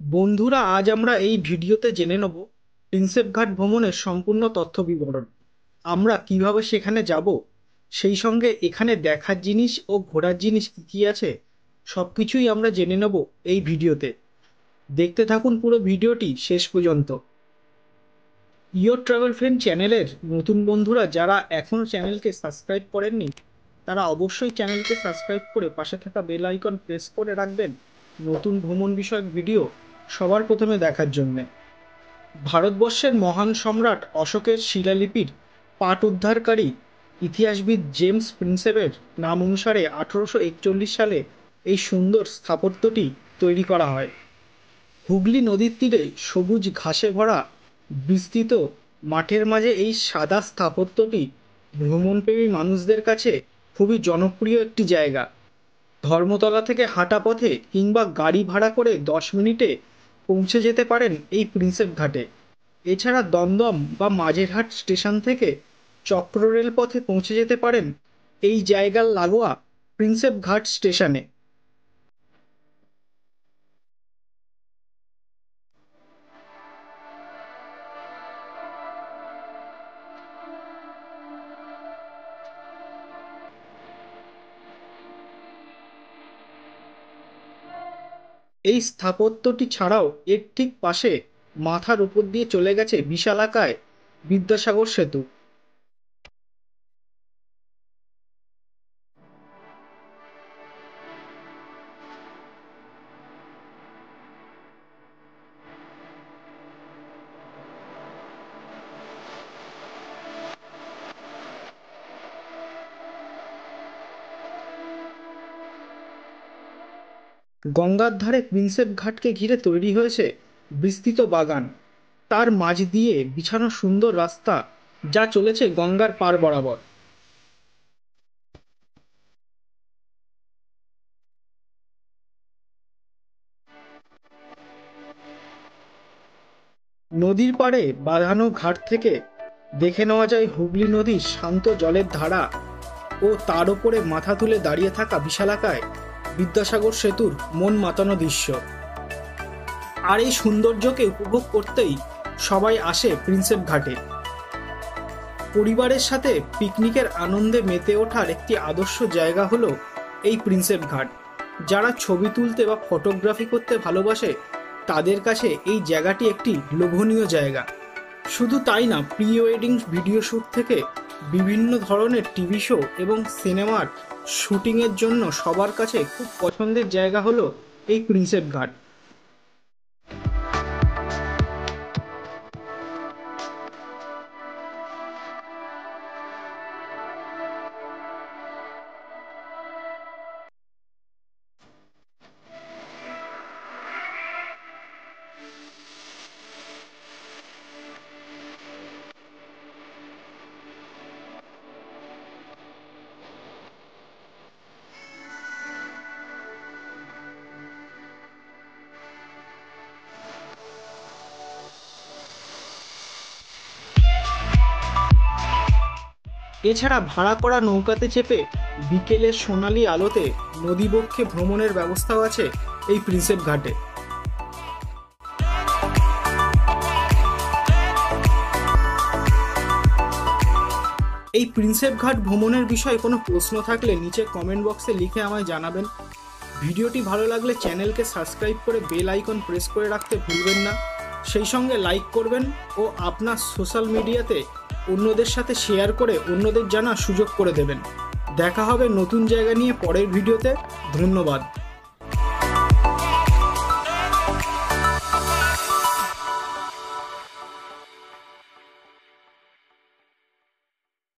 বন্ধুরা, আজ আমরা এই ভিডিওতে জেনে নেব প্রিন্সেপ ঘাট ভ্রমণের সম্পূর্ণ তথ্য বিবরণ। আমরা কিভাবে সেখানে যাব, সেই সঙ্গে এখানে দেখার জিনিস ও ঘোরার জিনিস কী কী আছে, সব কিছুই আমরা জেনে নেব এই ভিডিওতে। দেখতে থাকুন পুরো ভিডিওটি শেষ পর্যন্ত। ইয়োর ট্রাভেল ফ্রেন্ড চ্যানেলের নতুন বন্ধুরা যারা এখনও চ্যানেলকে সাবস্ক্রাইব করেননি, তারা অবশ্যই চ্যানেলকে সাবস্ক্রাইব করে পাশে থাকা বেল আইকন প্রেস করে রাখবেন নতুন ভ্রমণ বিষয়ক ভিডিও সবার প্রথমে দেখার জন্যে। ভারতবর্ষের মহান সম্রাট অশোকের শিলালিপির পাঠ উদ্ধারকারী ইতিহাসবিদ জেমস প্রিন্সেপের নাম অনুসারে 1841 সালে এই সুন্দর স্থাপত্যটি তৈরি করা হয়। হুগলি নদীর তীরে সবুজ ঘাসে ভরা বিস্তৃত মাঠের মাঝে এই সাদা স্থাপত্যটি ভ্রমণপ্রেমী মানুষদের কাছে খুবই জনপ্রিয় একটি জায়গা। ধর্মতলা থেকে হাঁটা পথে কিংবা গাড়ি ভাড়া করে 10 মিনিটে পৌঁছে যেতে পারেন এই প্রিন্সেপ ঘাটে। এছাড়া দমদম বা মাঝেরহাট স্টেশন থেকে চক্র রেল পথে পৌঁছে যেতে পারেন এই জায়গার লাগোয়া প্রিন্সেপ ঘাট স্টেশনে। এই স্থাপত্যটি ছাড়াও এর ঠিক পাশে মাথার উপর দিয়ে চলে গেছে বিশালাকায় বিদ্যাসাগর সেতু। গঙ্গার ধারে প্রিন্সেপ ঘাটকে ঘিরে তৈরি হয়েছে বিস্তৃত বাগান, তার মাঝ দিয়ে বিছানো সুন্দর রাস্তা যা চলেছে গঙ্গার পার বরাবর। নদীর পাড়ে বাঁধানো ঘাট থেকে দেখে নেওয়া যায় হুগলি নদীর শান্ত জলের ধারা ও তার উপরে মাথা তুলে দাঁড়িয়ে থাকা বিশালাকায় বিদ্যাসাগর সেতুর মন মাতানো দৃশ্য। আর এই সৌন্দর্যকে উপভোগ করতেই সবাই আসে প্রিন্সেপ ঘাটে। পরিবারের সাথে পিকনিকের আনন্দে মেতে ওঠার একটি আদর্শ জায়গা হলো এই প্রিন্সেপ ঘাট। যারা ছবি তুলতে বা ফটোগ্রাফি করতে ভালোবাসে তাদের কাছে এই জায়গাটি একটি লোভনীয় জায়গা। শুধু তাই না, প্রি ওয়েডিং ভিডিও শ্যুট থেকে বিভিন্ন ধরনের টিভি শো এবং সিনেমার শুটিংয়ের জন্য সবার কাছে খুব পছন্দের জায়গা হলো এই প্রিন্সেপ ঘাট। এছাড়া ভাড়া করা নৌকাতে চেপে বিকেলের সোনালি আলোতে নদীবক্ষে ভ্রমণের ব্যবস্থাও আছে এই প্রিন্সেপ ঘাটে। এই প্রিন্সেপ ঘাট ভ্রমণের বিষয়ে কোনো প্রশ্ন থাকলে নিচে কমেন্ট বক্সে লিখে আমায় জানাবেন। ভিডিওটি ভালো লাগলে চ্যানেলকে সাবস্ক্রাইব করে বেল আইকন প্রেস করে রাখতে ভুলবেন না। সেই সঙ্গে লাইক করবেন ও আপনার সোশ্যাল মিডিয়াতে অন্যদের সাথে শেয়ার করে অন্যদের জানার সুযোগ করে দেবেন। দেখা হবে নতুন জায়গা নিয়ে পরের ভিডিওতে। ধন্যবাদ।